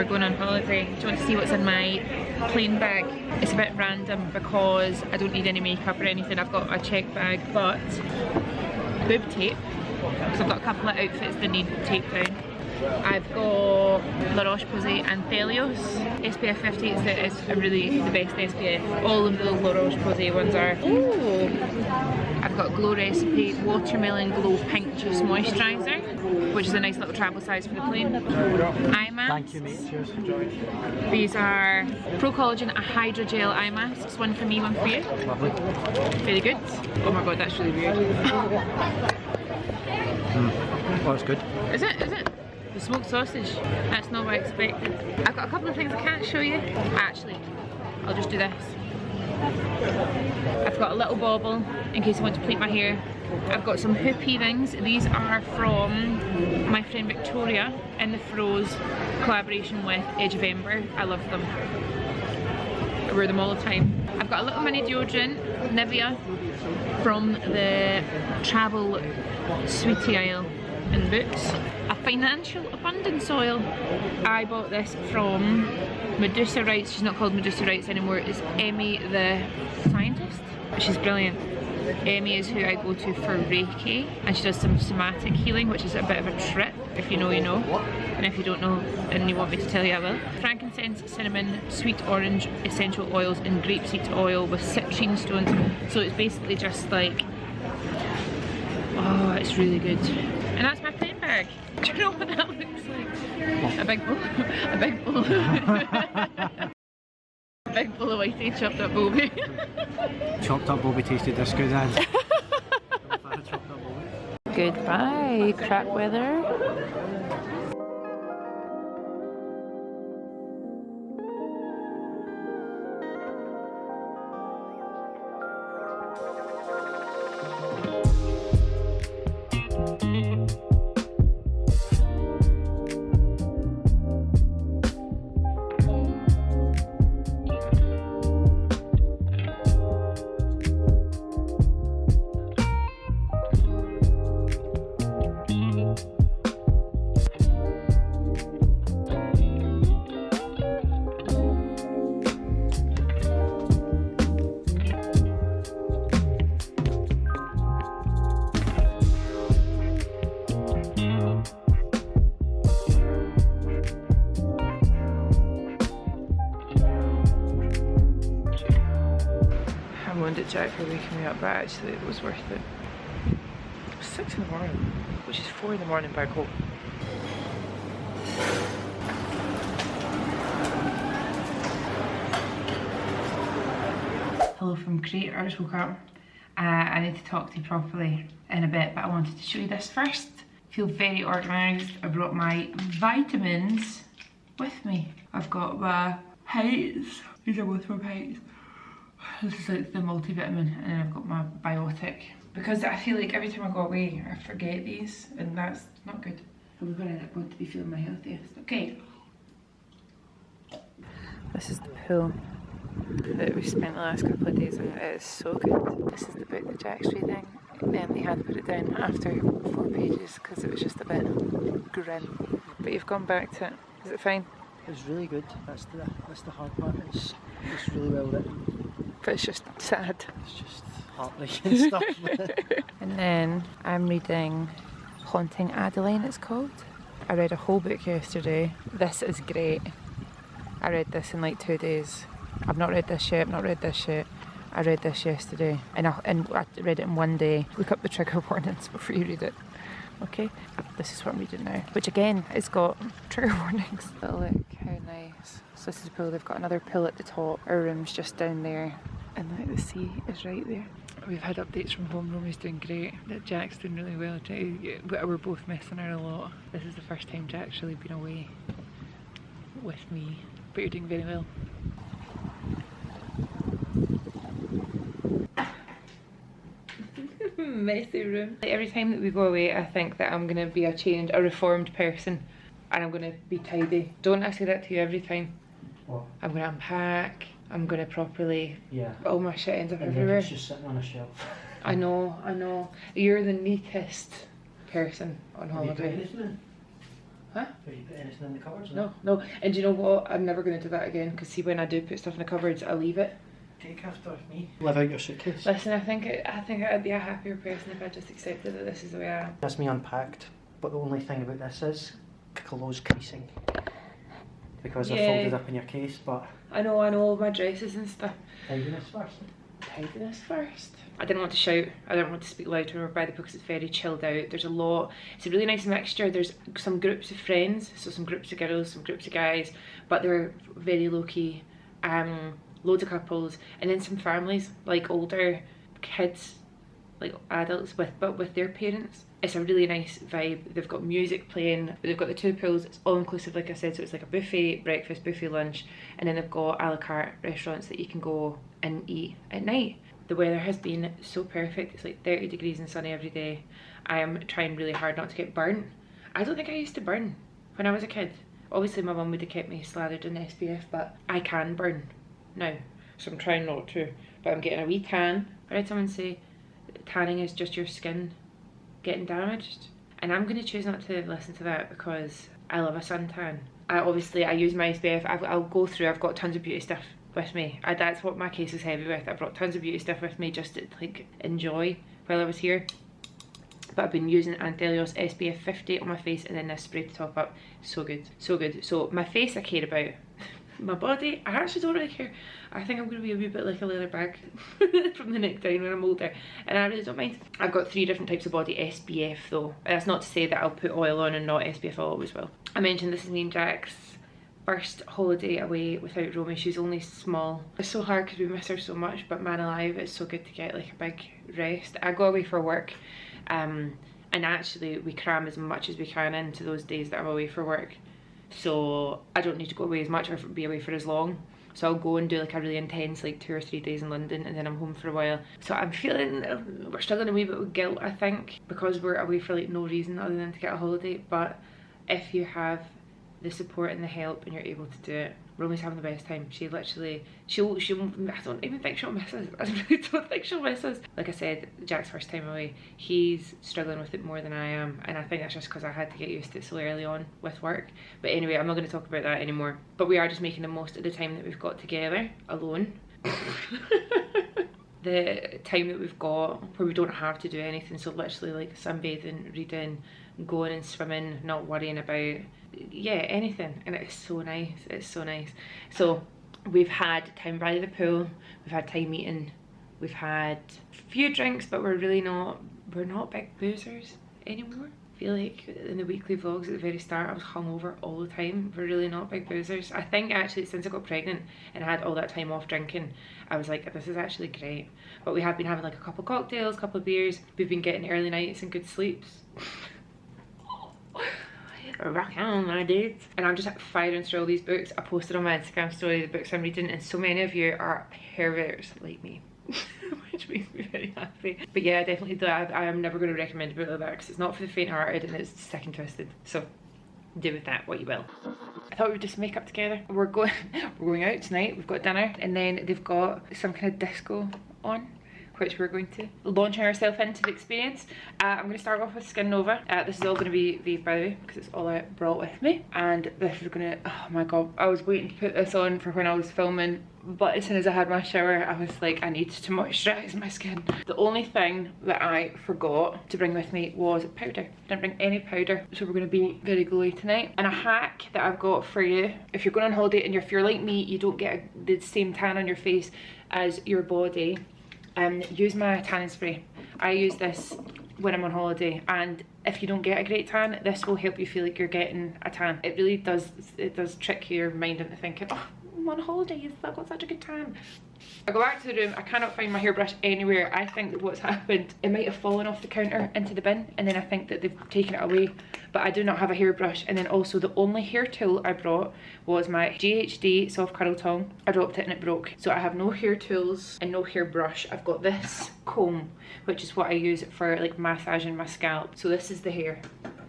going on holiday. Do you want to see what's in my plain bag? It's a bit random because I don't need any makeup or anything. I've got a check bag, but boob tape, because I've got a couple of outfits that need tape down. I've got La Roche Posay Anthelios SPF 50. It's really the best SPF. All of the La Roche Posay ones are. Ooh. I've got Glow Recipe Watermelon Glow Pink Juice Moisturiser, which is a nice little travel size for the plane. Eye masks. Thank you, mate. Cheers. These are Pro Collagen Hydrogel eye masks. One for me, one for you. Lovely. Very good. Oh my god, that's really weird. Oh, it's good. Is it? Is it? The smoked sausage. That's not what I expected. I've got a couple of things I can't show you. Actually, I'll just do this. I've got a little bauble in case I want to pleat my hair. I've got some hoop earrings. These are from my friend Victoria in the Froze collaboration with Edge of Ember. I love them. I wear them all the time. I've got a little mini deodorant, Nivea, from the travel sweetie aisle in Boots. A financial abundance oil. I bought this from Medusa Rights. She's not called Medusa Rights anymore. It's Emmy the scientist. She's brilliant. Emmy is who I go to for Reiki, and she does some somatic healing, which is a bit of a trip. If you know, you know. And if you don't know and you want me to tell you, I will. Frankincense, cinnamon, sweet orange essential oils and grapeseed oil with citrine stones. So it's basically just like, oh, it's really good. And that's my plain bag. Do you know what that looks like? A big bowl. A big bowl. A big bowl of whitey chopped up boba. Chopped up boba tasted this good, then. Goodbye, crap weather. Jack for waking me up, but actually it was worth it. It was 6 in the morning, which is 4 in the morning back home. Hello from Creator, I just woke up. I need to talk to you properly in a bit, but I wanted to show you this first. I feel very organised. I brought my vitamins with me. I've got my heights. These are both my heights. This is like the multivitamin, and then I've got my biotic. Because I feel like every time I go away, I forget these, and that's not good. I'm going to be feeling my healthiest. Okay. This is the pool that we spent the last couple of days in. It is so good. This is the book that Jack's reading. Then they had to put it down after 4 pages because it was just a bit grim. But you've gone back to it. Is it fine? It's really good. That's the hard part. It's really well written. But it's just sad. It's just heartbreaking stuff. And then I'm reading Haunting Adeline, it's called. I read a whole book yesterday. This is great. I read this in like 2 days. I've not read this yet, I read this yesterday, and I read it in 1 day. Look up the trigger warnings before you read it. Okay, this is what I'm reading now, which again has got trigger warnings. But look how nice. So this is the pool. They've got another pool at the top. Our room's just down there, and like the sea is right there. We've had updates from home. Romy's doing great. That Jack's doing really well too. We're both missing her a lot. This is the first time Jack's really been away with me, but you're doing very well. Messy room. Like every time that we go away, I think that I'm gonna be a reformed person, and I'm gonna be tidy. Don't I say that to you every time? What? I'm gonna unpack. I'm gonna properly. Yeah. All my shit ends up And everywhere. it's just sitting on a shelf. I know. You're the neatest person on holiday. Huh? Have you put anything in the cupboards? No, no. And do you know what? I'm never going to do that again, because see, when I do put stuff in the cupboards, I leave it. Take after me. Live out your suitcase. Listen, I think I'd be a happier person if I just accepted that this is the way I am. That's me unpacked, but the only thing about this is clothes creasing. Because they're folded up in your case, but... I know, all my dresses and stuff. Tidiness first. Tidiness first. I didn't want to shout, I didn't want to speak loud to everybody because it's very chilled out. There's a lot, it's a really nice mixture. There's some groups of friends, so some groups of girls, some groups of guys, but they're very low-key. Loads of couples, and then some families, like older kids, like adults but with their parents. It's a really nice vibe. They've got music playing, they've got the 2 pools, it's all inclusive like I said, so it's like a buffet breakfast, buffet lunch, and then they've got a la carte restaurants that you can go and eat at night. The weather has been so perfect, it's like 30 degrees and sunny every day. I am trying really hard not to get burnt. I don't think I used to burn when I was a kid. Obviously my mum would have kept me slathered in SPF, but I can burn now, so I'm trying not to, but I'm getting a wee tan. I read someone say tanning is just your skin getting damaged, and I'm going to choose not to listen to that because I love a suntan. I use my SPF. I'll go through, I've got tons of beauty stuff with me. That's what my case is heavy with. I brought tons of beauty stuff with me just to like enjoy while I was here. But I've been using Anthelios SPF 50 on my face, and then this spray to top up. So good, so good. So my face I care about. My body, I actually don't really care. I think I'm going to be a wee bit like a leather bag from the neck down when I'm older, and I really don't mind. I've got 3 different types of body SPF though. That's not to say that I'll put oil on and not SPF, I always will. I mentioned this is me and Jack's first holiday away without Romy. She's only small. It's so hard because we miss her so much, but man alive, it's so good to get like a big rest. I go away for work, and actually we cram as much as we can into those days that I'm away for work. So I don't need to go away as much or be away for as long. So I'll go and do like a really intense like 2 or 3 days in London, and then I'm home for a while. So I'm feeling, we're struggling a wee bit with guilt I think, because we're away for like no reason other than to get a holiday. But if you have the support and the help and you're able to do it, Romy's having the best time. She literally, I don't even think she'll miss us. I really don't think she'll miss us. Like I said, Jack's first time away, he's struggling with it more than I am, and I think that's just because I had to get used to it so early on with work. But anyway, I'm not going to talk about that anymore. But we are just making the most of the time that we've got together, alone. The time that we've got where we don't have to do anything, so literally like sunbathing, reading, going and swimming, not worrying about anything, and it's so nice. It's so nice. So we've had time by the pool, we've had time eating, we've had a few drinks, but we're not big boozers anymore. I feel like in the weekly vlogs at the very start I was hungover all the time. We're really not big boozers. I think actually since I got pregnant and I had all that time off drinking, I was like, this is actually great. But we have been having like a couple of cocktails, a couple of beers, we've been getting early nights and good sleeps. Rock on my dudes. And I'm just firing through all these books. I posted on my Instagram story the books I'm reading, and so many of you are perverts like me. Which makes me very happy. But yeah, definitely do. I am never going to recommend a book like that because it's not for the faint hearted and it's sick and twisted. So do with that what you will. I thought we would just make up together. We're going out tonight. We've got dinner, and then they've got some kind of disco on, which we're going to launching ourselves into the experience. I'm going to start off with Skin Nova. This is all going to be Vive, by the way, because it's all I brought with me. And this is going to, oh my god, I was waiting to put this on for when I was filming, but as soon as I had my shower, I was like, I need to moisturise my skin. The only thing that I forgot to bring with me was powder. Didn't bring any powder, so we're going to be very glowy tonight. And a hack that I've got for you, if you're going on holiday and if you're like me, you don't get the same tan on your face as your body, use my tanning spray. I use this when I'm on holiday, and if you don't get a great tan, this will help you feel like you're getting a tan. It really does, it does trick your mind into thinking, oh, I'm on holiday, I've got such a good tan. I go back to the room, I cannot find my hairbrush anywhere. I think that what's happened, it might have fallen off the counter into the bin, and then I think that they've taken it away, but I do not have a hairbrush. And then also the only hair tool I brought was my GHD soft curl tong. I dropped it and it broke, so I have no hair tools and no hairbrush. I've got this comb, which is what I use for like massaging my scalp. So this is the hair.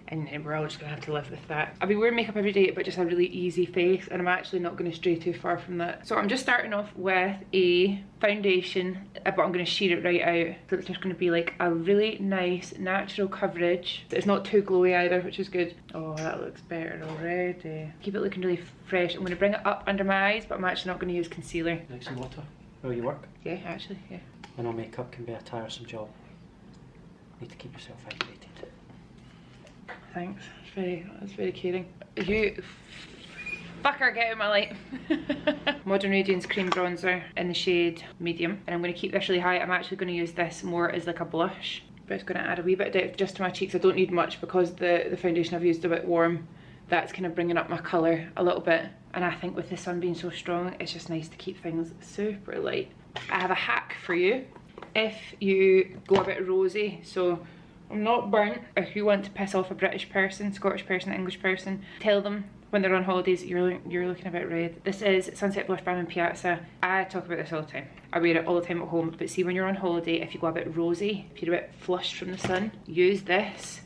and we're all just gonna have to live with that. I've been wearing makeup every day, but just a really easy face, and I'm actually not gonna stray too far from that. So I'm just starting off with a foundation, but I'm gonna sheer it right out. So it's just gonna be like a really nice natural coverage. It's not too glowy either, which is good. Oh, that looks better already. Keep it looking really fresh. I'm gonna bring it up under my eyes, but I'm actually not gonna use concealer. Like some water where you work? Yeah, actually, yeah. I know makeup can be a tiresome job. You need to keep yourself hydrated. Thanks, that's very caring. You fucker, get out of my light. Modern Radiance cream bronzer in the shade medium, and I'm going to keep this really high. I'm actually going to use this more as like a blush, but it's going to add a wee bit of depth just to my cheeks. I don't need much because the foundation I've used is a bit warm. That's kind of bringing up my colour a little bit, and I think with the sun being so strong, it's just nice to keep things super light. I have a hack for you if you go a bit rosy. So I'm not burnt. If you want to piss off a British person, Scottish person, English person, tell them when they're on holidays you're looking a bit red. This is Sunset Blush Balm in Piazza. I talk about this all the time. I wear it all the time at home, but see, when you're on holiday, if you go a bit rosy, if you're a bit flushed from the sun, use this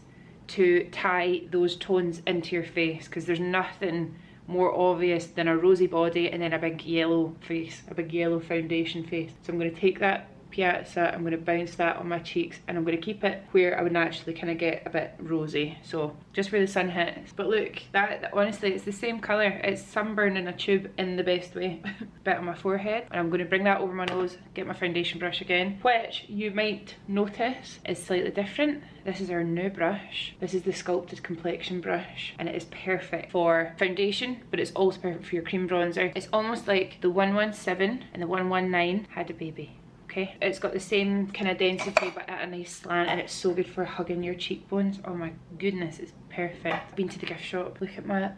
to tie those tones into your face, because there's nothing more obvious than a rosy body and then a big yellow face, a big yellow foundation face. So I'm going to take that Piazza, I'm going to bounce that on my cheeks, and I'm going to keep it where I would naturally kind of get a bit rosy, so just where the sun hits. But look, that honestly, it's the same colour. It's sunburn in a tube in the best way. Bit on my forehead, and I'm going to bring that over my nose, get my foundation brush again, which you might notice is slightly different. This is our new brush. This is the Sculpted Complexion brush, and it is perfect for foundation, but it's also perfect for your cream bronzer. It's almost like the 117 and the 119 had a baby. Okay, it's got the same kind of density but at a nice slant, and it's so good for hugging your cheekbones. Oh my goodness, it's perfect. Been to the gift shop. Look at my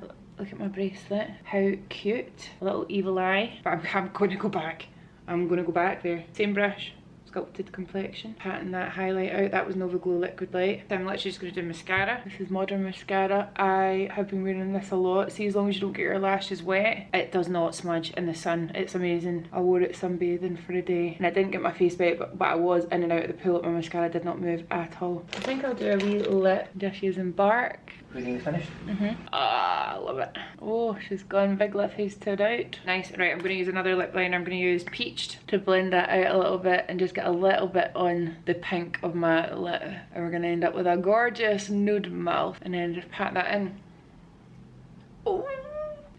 bracelet. How cute. A little evil eye. But I'm going to go back. I'm going to go back there. Same brush. Sculpted Complexion. Patting that highlight out. That was Nova Glow Liquid Light. I'm literally just going to do mascara. This is Modern Mascara. I have been wearing this a lot. See, as long as you don't get your lashes wet, it does not smudge in the sun. It's amazing. I wore it sunbathing for a day, and I didn't get my face wet, but I was in and out of the pool. My mascara did not move at all. I think I'll do a wee lip just using Bark. Reading finished? Ah, I love it. Oh, she's gone big lip face turned out. Nice. Right, I'm going to use another lip liner. I'm going to use Peached to blend that out a little bit and just get a little bit on the pink of my lip. And we're going to end up with a gorgeous nude mouth, and then just pat that in. Oh,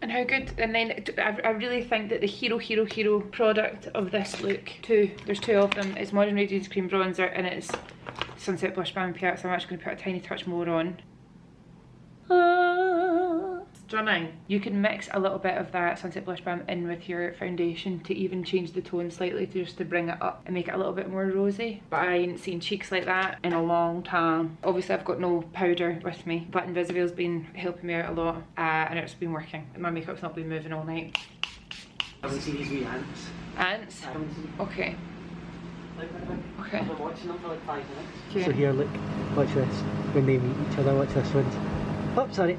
and how good. And then I really think that the hero product of this look, there's two of them, is Modern Radiance Cream Bronzer, and it's Sunset Blush Balm Piazza. I'm actually going to put a tiny touch more on. Stunning. You can mix a little bit of that Sunset Blush Balm in with your foundation to even change the tone slightly, just to bring it up and make it a little bit more rosy. But I ain't seen cheeks like that in a long time. Obviously I've got no powder with me, but Invisibile's been helping me out a lot, and it's been working. My makeup's not been moving all night. I haven't seen these wee ants. Ants? I haven't seen. Okay. Okay. I've been watching them for like 5 minutes. Okay. So here, look, watch this. When they meet each other, watch this one. Oh, sorry.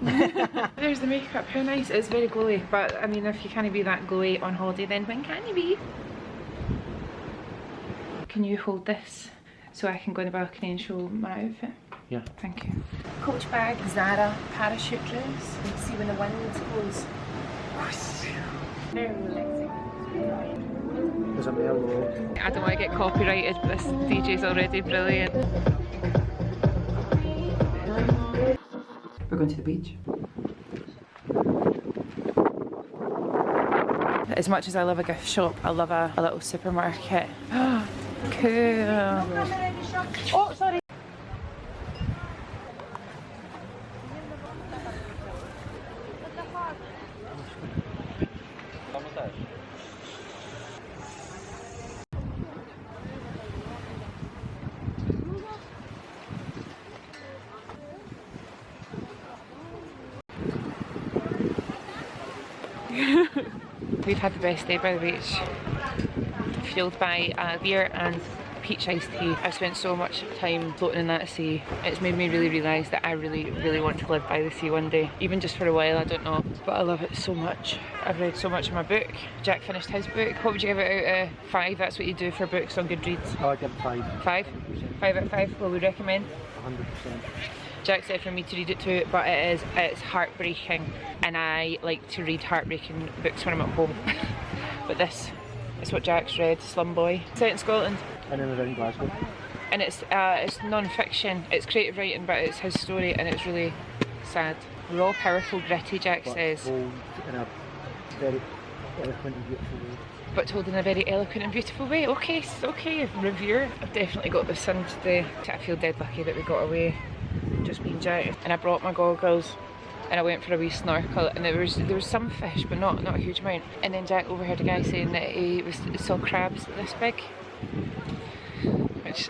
There's the makeup. How nice. It's very glowy, but I mean, if you can't be that glowy on holiday, then when can you be? Can you hold this so I can go on the balcony and show my outfit? Yeah. Thank you. Coach bag, Zara parachute dress. You can see when the wind blows. Very relaxing. There's a Merlot. I don't want to get copyrighted, but this DJ's already brilliant. We're going to the beach. As much as I love a gift shop, I love a little supermarket. Cool. Oh, sorry. We've had the best day by the beach, fueled by beer and peach iced tea. I've spent so much time floating in that sea. It's made me really realise that I really want to live by the sea one day. Even just for a while, I don't know. But I love it so much. I've read so much in my book. Jack finished his book. What would you give it out of 5? That's what you do for books on Goodreads. Oh, I'd give it 5. 5? 5 out of 5. Will we recommend? 100%. Jack said for me to read it too, but it's heartbreaking, and I like to read heartbreaking books when I'm at home. But this is what Jack's read, Slum Boy. Set in Scotland. And then around Glasgow. And it's non-fiction, it's creative writing, but it's his story and it's really sad. Raw, powerful, gritty, Jack says. Told in a very eloquent and beautiful way. But told in a very eloquent and beautiful way. Okay, reviewer. I've definitely got the sun today. I feel dead lucky that we got away, just being Jack. And I brought my goggles and I went for a wee snorkel, and there was some fish, but not a huge amount. And then Jack overheard a guy saying that he saw crabs this big. Which,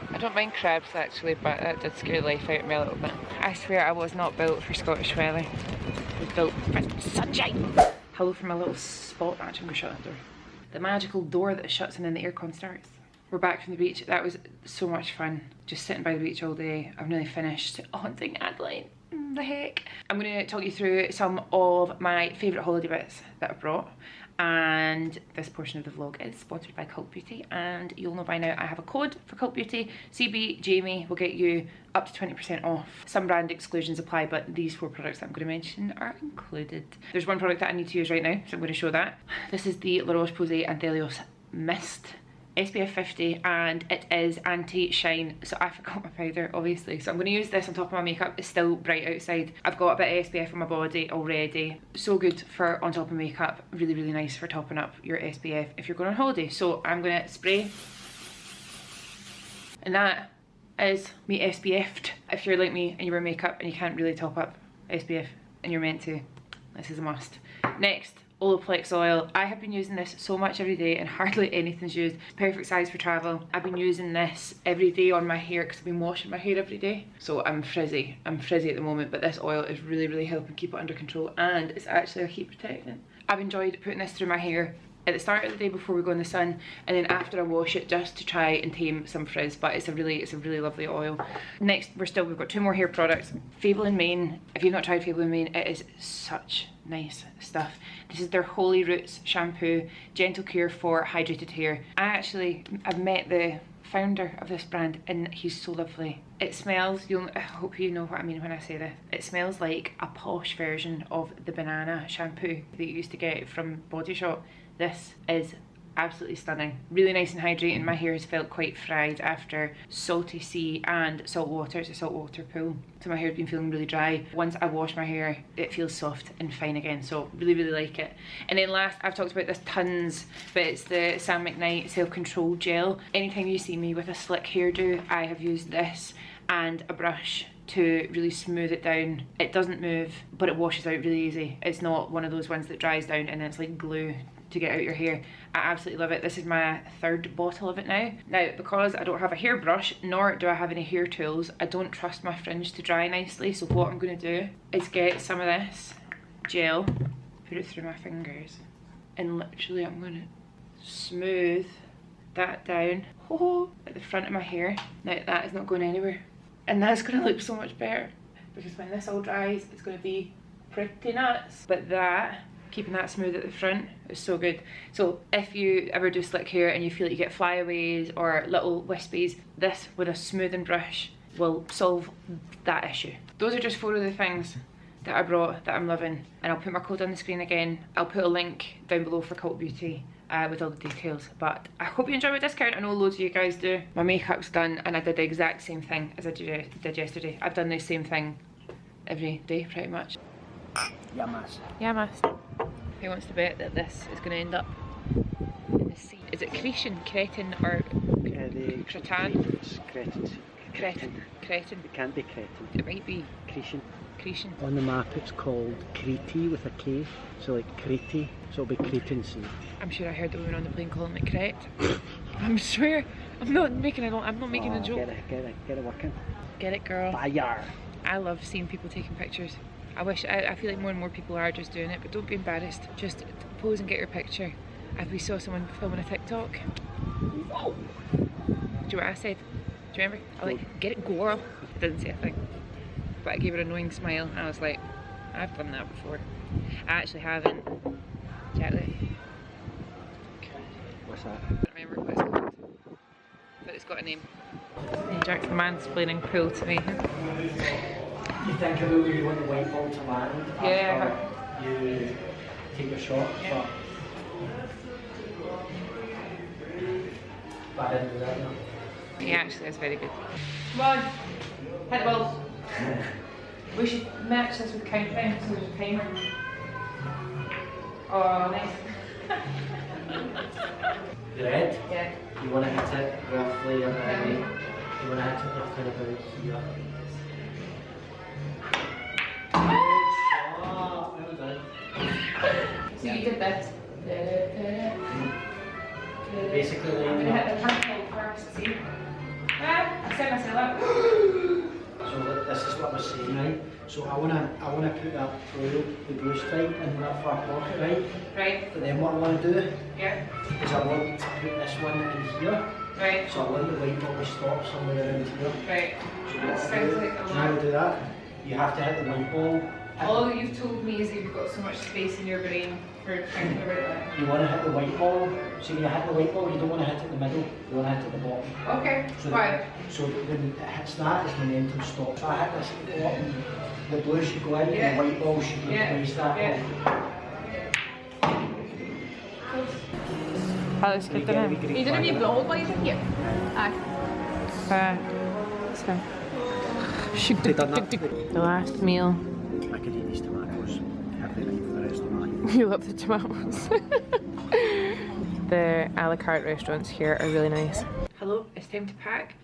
I don't mind crabs actually, but that did scare the life out of me a little bit. I swear I was not built for Scottish weather. I was built for sunshine. Hello from a little spot. Actually, I'm going to shut that door. The magical door that shuts and then the aircon starts. We're back from the beach. That was so much fun. Just sitting by the beach all day. I've nearly finished haunting Adelaide. The heck. I'm going to talk you through some of my favourite holiday bits that I've brought. And this portion of the vlog is sponsored by Cult Beauty, and you'll know by now I have a code for Cult Beauty. CB Jamie will get you up to 20% off. Some brand exclusions apply, but these 4 products that I'm going to mention are included. There's one product that I need to use right now, so I'm going to show that. This is the Roche Posay Anthelios Mist. SPF 50, and it is anti-shine, so I forgot my powder obviously, so I'm going to use this on top of my makeup. It's still bright outside. I've got a bit of SPF on my body already, so good for on top of makeup, really nice for topping up your SPF if you're going on holiday. So I'm going to spray, and that is me SPF'd. If you're like me and you wear makeup and you can't really top up SPF and you're meant to, this is a must. Next, Olaplex oil. I have been using this so much every day and hardly anything's used. Perfect size for travel. I've been using this every day on my hair because I've been washing my hair every day. So I'm frizzy. I'm frizzy at the moment, but this oil is really helping keep it under control, and it's actually a heat protectant. I've enjoyed putting this through my hair at the start of the day before we go in the sun, and then after I wash it, just to try and tame some frizz. But it's a really lovely oil. Next, we've got 2 more hair products. Fable in Maine. If you've not tried Fable in Maine, it is such nice stuff. This is their Holy Roots shampoo, gentle cure for hydrated hair. I've met the founder of this brand and he's so lovely. It smells, I hope you know what I mean when I say this, it smells like a posh version of the banana shampoo that you used to get from Body Shop. This is absolutely stunning. Really nice and hydrating. My hair has felt quite fried after salty sea and salt water. It's a saltwater pool, so my hair has been feeling really dry. Once I wash my hair, it feels soft and fine again, so really like it. And then last, I've talked about this tons, but it's the Sam McKnight self-control gel. Anytime you see me with a slick hairdo, I have used this and a brush to really smooth it down. It doesn't move, but it washes out really easy. It's not one of those ones that dries down and then it's like glue to get out your hair. I absolutely love it. This is my 3rd bottle of it now. Now, because I don't have a hairbrush, nor do I have any hair tools, I don't trust my fringe to dry nicely, so what I'm going to do is get some of this gel, put it through my fingers, and literally I'm going to smooth that down at the front of my hair. Now, that is not going anywhere, and that's going to look so much better, because when this all dries, it's going to be pretty nuts. But that, keeping that smooth at the front is so good. So if you ever do slick hair and you feel like you get flyaways or little wispies, this with a smoothing brush will solve that issue. Those are just 4 of the things that I brought that I'm loving, and I'll put my code on the screen again. I'll put a link down below for Cult Beauty with all the details, but I hope you enjoy my discount. I know loads of you guys do. My makeup's done and I did the exact same thing as I did yesterday. I've done the same thing every day pretty much. Yamas. Yamas. Who wants to bet that this is going to end up in the sea? Is it cretin, or cretin? It's cretin. Cretin. It can't be cretin. It might be. Cretin. Cretin. On the map it's called Crete with a K, so like Crete, so it'll be Cretan Sea. I'm sure I heard the woman on the plane calling it Crete. I'm swear, I'm not making a joke. Get it working. Get it, girl. Fire. I love seeing people taking pictures. I feel like more and more people are just doing it, but don't be embarrassed. Just pose and get your picture. If we saw someone filming a TikTok. Whoa! you know what I said? Do you remember? I was like, get it, girl. Didn't say a thing. But I gave her an annoying smile and I was like, I've done that before. I actually haven't. Exactly. What's that? I don't remember what it's called. But it's got a name. Jack's mansplaining pool to me. You think about where you want the white ball to land after you take your shot, but I didn't do that, no. He actually is very good. Come on, hit the balls. We should match this with countdown so there's a timer. Oh, nice. The red? Yeah. You want to hit it roughly about, you want to hit it roughly about here. Well done. So you did that. Basically, I'm going to hit the purple first, see? I set myself up. so this is what I was saying, right? So I wanna put that the blue stripe in that far pocket, right? Right. But then what I want to do Yeah. is I want to put this one in here. Right. So I want the white ball to stop somewhere around here. Right. So That what I sounds do, like a do you know how to do that? You have to hit the white ball. All you've told me is that you've got so much space in your brain for thinking about that. You want to hit the white ball. So when you hit the white ball, you don't want to hit it in the middle. You want to hit it at the bottom. Okay. So Why? So when it hits that, its momentum stops. So I hit this at the bottom. The blue should go in, and the white ball should replace that. That looks good, doesn't it? You didn't have your vlog while you were here? Aye. It's fine. They done that. The last meal. I could eat these tomatoes every night for the rest of my life. You love the tomatoes. The a la carte restaurants here are really nice. Hello, it's time to pack,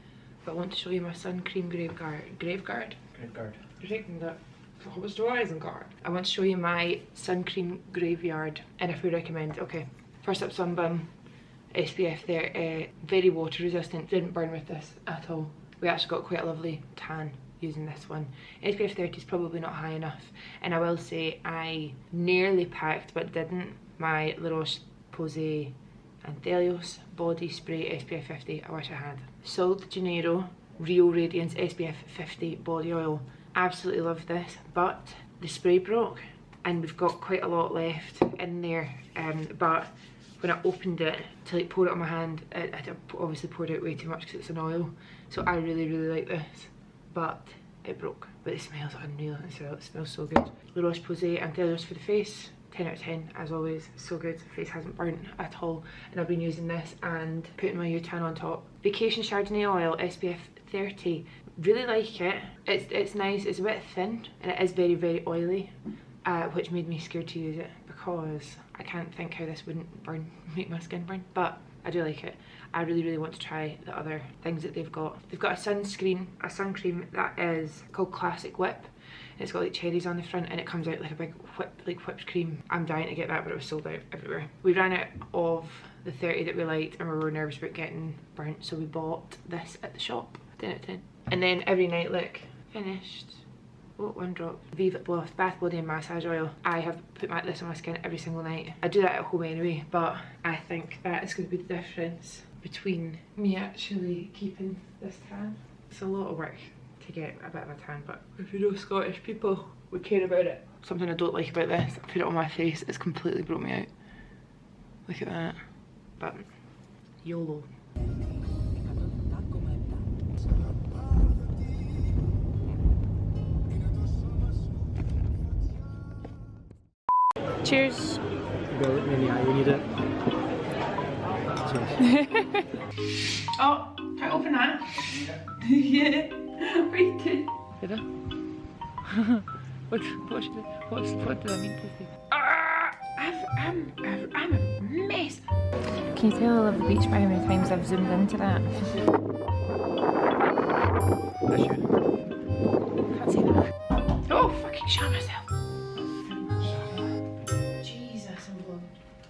but I want to show you my sun cream graveguard. Graveguard. You're taking that. What's the rising guard? I want to show you my sun cream graveyard and if we recommend. Okay, first up, Sun Bum SPF there, very water resistant, didn't burn with this at all. We actually got quite a lovely tan using this one. SPF 30 is probably not high enough, and I will say I nearly packed but didn't my Roche Posay Anthelios body spray SPF 50. I wish I had. Sold Janeiro Real Radiance SPF 50 body oil. Absolutely love this, but the spray broke and we've got quite a lot left in there, but when I opened it to like pour it on my hand, I obviously poured out way too much because it's an oil. So I really like this, but it broke. But it smells unreal as well. It smells so good. La Roche Posay Anthelios for the face. 10 out of 10 as always. So good. The face hasn't burnt at all, and I've been using this and putting my U-tan on top. Vacation Chardonnay oil SPF 30. Really like it. It's nice. It's a bit thin and it is very oily. Which made me scared to use it because I can't think how this wouldn't burn, make my skin burn, but I do like it. I really want to try the other things that they've got. They've got a sun cream that is called Classic Whip. It's got like cherries on the front and it comes out like a big whipped cream. I'm dying to get that, but it was sold out everywhere. We ran out of the 30 that we liked and we were nervous about getting burnt, so we bought this at the shop. 10 out of 10. And then every night, look, finished. Oh, one drop. Vive Bluff Bath Body and Massage Oil. I have put this on my skin every single night. I do that at home anyway, but I think that is going to be the difference between me actually keeping this tan. It's a lot of work to get a bit of a tan, but if you know Scottish people, we care about it. Something I don't like about this, I put it on my face, it's completely broke me out. Look at that. But YOLO. Cheers. Go look me in the eye when you do it. Cheers. Oh, can I open that? Yeah. What are you doing? Did I? What did I mean to say? I'm a mess. Can you tell I love the beach by how many times I've zoomed into that? I should. Can't see that. Oh, fucking shot myself.